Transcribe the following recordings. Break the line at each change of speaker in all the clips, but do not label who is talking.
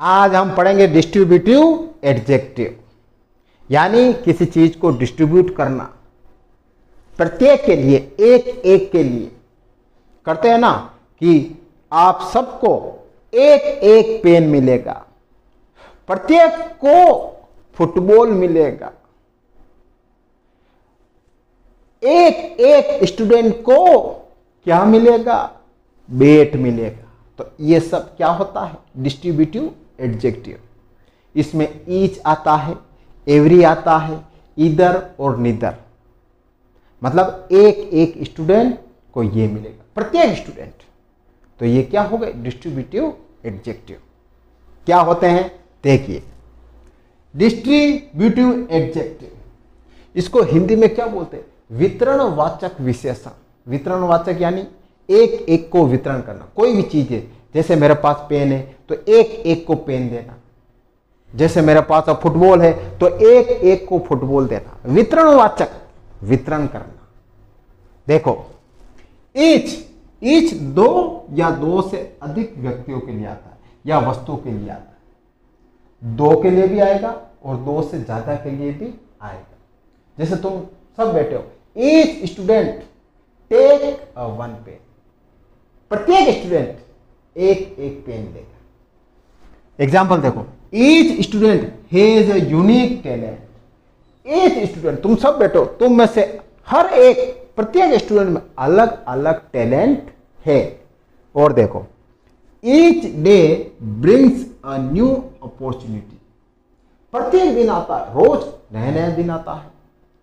आज हम पढ़ेंगे डिस्ट्रीब्यूटिव एडजेक्टिव, यानी किसी चीज को डिस्ट्रीब्यूट करना, प्रत्येक के लिए, एक एक के लिए करते हैं ना, कि आप सबको एक एक पेन मिलेगा, प्रत्येक को फुटबॉल मिलेगा, एक एक स्टूडेंट को क्या मिलेगा, बैट मिलेगा। तो ये सब क्या होता है, डिस्ट्रीब्यूटिव एडजेक्टिव। इसमें ईच आता है, एवरी आता है, इधर और निदर, मतलब एक एक स्टूडेंट को ये मिलेगा, प्रत्येक स्टूडेंट। तो ये क्या हो गए, डिस्ट्रीब्यूटिव एडजेक्टिव। क्या होते हैं देखिए, डिस्ट्रीब्यूटिव एडजेक्टिव, इसको हिंदी में क्या बोलते हैं, वितरणवाचक विशेषण। वितरणवाचक यानी एक एक को वितरण करना। कोई भी चीज है, जैसे मेरे पास पेन है तो एक एक को पेन देना, जैसे मेरे पास फुटबॉल है तो एक एक को फुटबॉल देना। वितरणवाचक, वितरण करना। देखो, ईच दो या दो से अधिक व्यक्तियों के लिए आता है या वस्तुओं के लिए आता है। दो के लिए भी आएगा और दो से ज्यादा के लिए भी आएगा। जैसे तुम सब बैठे हो, each student take one pen, प्रत्येक स्टूडेंट एक एक पेन लेगा। एग्जाम्पल देखो, each student has a unique talent. Each student, तुम सब बैठो, तुम में से हर एक, प्रत्येक स्टूडेंट में अलग अलग टैलेंट है। और देखो, each day brings a new opportunity. प्रत्येक दिन आता है, रोज नया नया दिन आता है।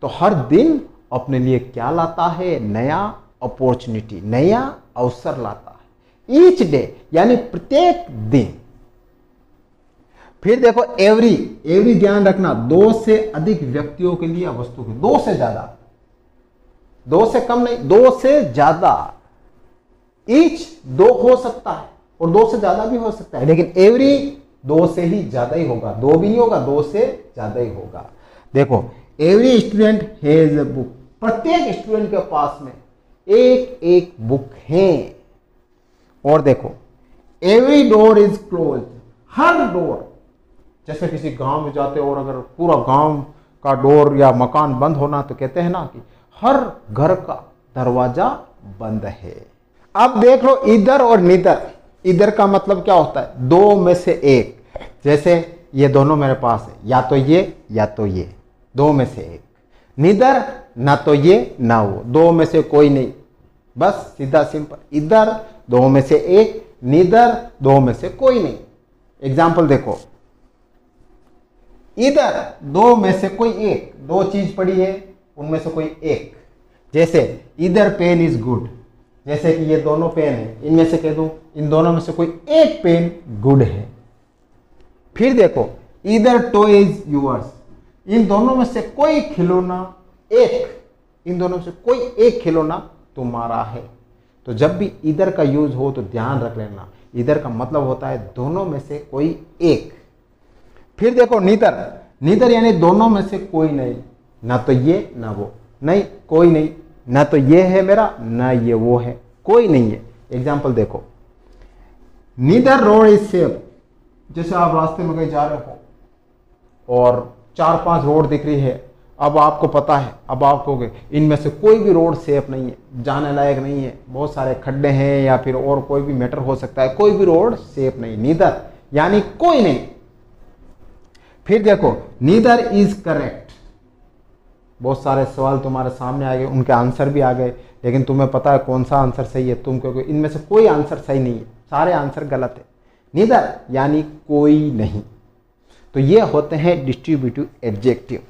तो हर दिन अपने लिए क्या लाता है, नया अपॉर्चुनिटी, नया अवसर लाता है। ईच डे यानी प्रत्येक दिन। फिर देखो, एवरी ध्यान रखना, दो से अधिक व्यक्तियों के लिए, वस्तु के, दो से ज्यादा, दो से कम नहीं, दो से ज्यादा। ईच दो हो सकता है और दो से ज्यादा भी हो सकता है, लेकिन एवरी दो से ही ज्यादा ही होगा, दो भी नहीं होगा, दो से ज्यादा ही होगा। देखो, every student has a book. प्रत्येक स्टूडेंट के पास में एक एक बुक है। और देखो, every door is close. Her door, जैसे किसी गांव में जाते हो और अगर पूरा गांव का डोर या मकान बंद होना, तो कहते हैं ना कि हर घर का दरवाजा बंद है। अब देख लो, इधर और निधर। इधर का मतलब क्या होता है, दो में से एक। जैसे ये दोनों मेरे पास है, या तो ये या तो ये, दो में से एक। निधर, ना तो ये ना वो, दो में से कोई नहीं, बस सीधा सिंपल। इधर दो में से एक, निधर दो में से कोई नहीं। एग्जाम्पल देखो, इधर दो में से कोई एक, दो चीज पड़ी है, उनमें से कोई एक। जैसे इधर पेन इज गुड, जैसे कि ये दोनों पेन है, इनमें से कह दूं इन दोनों में से कोई एक पेन गुड है। फिर देखो, इधर टॉय इज यूअर्स। इन दोनों में से कोई खिलौना एक, इन दोनों में से कोई एक खिलौना तुम्हारा है। तो जब भी इधर का यूज हो तो ध्यान रख लेना, इधर का मतलब होता है दोनों में से कोई एक। फिर देखो, नीदर यानी दोनों में से कोई नहीं, ना तो ये ना वो, नहीं कोई नहीं, ना तो ये है मेरा ना ये वो है, कोई नहीं है। एग्जाम्पल देखो, नीदर रोड इज सेफ। जैसे आप रास्ते में कहीं जा रहे हो और 4-5 रोड दिख रही है, अब आपको पता है, अब आप कहोगे इनमें से कोई भी रोड सेफ नहीं है, जाने लायक नहीं है, बहुत सारे खड्डे हैं या फिर और कोई भी मैटर हो सकता है, कोई भी रोड सेफ नहीं। नीदर यानी कोई नहीं। फिर देखो, नीदर इज करेक्ट। बहुत सारे सवाल तुम्हारे सामने आ गए, उनके आंसर भी आ गए, लेकिन तुम्हें पता है कौन सा आंसर सही है। तुम कहोगे इनमें से कोई आंसर सही नहीं है, सारे आंसर गलत है। नीदर यानी कोई नहीं। तो ये होते हैं डिस्ट्रीब्यूटिव एडजेक्टिव।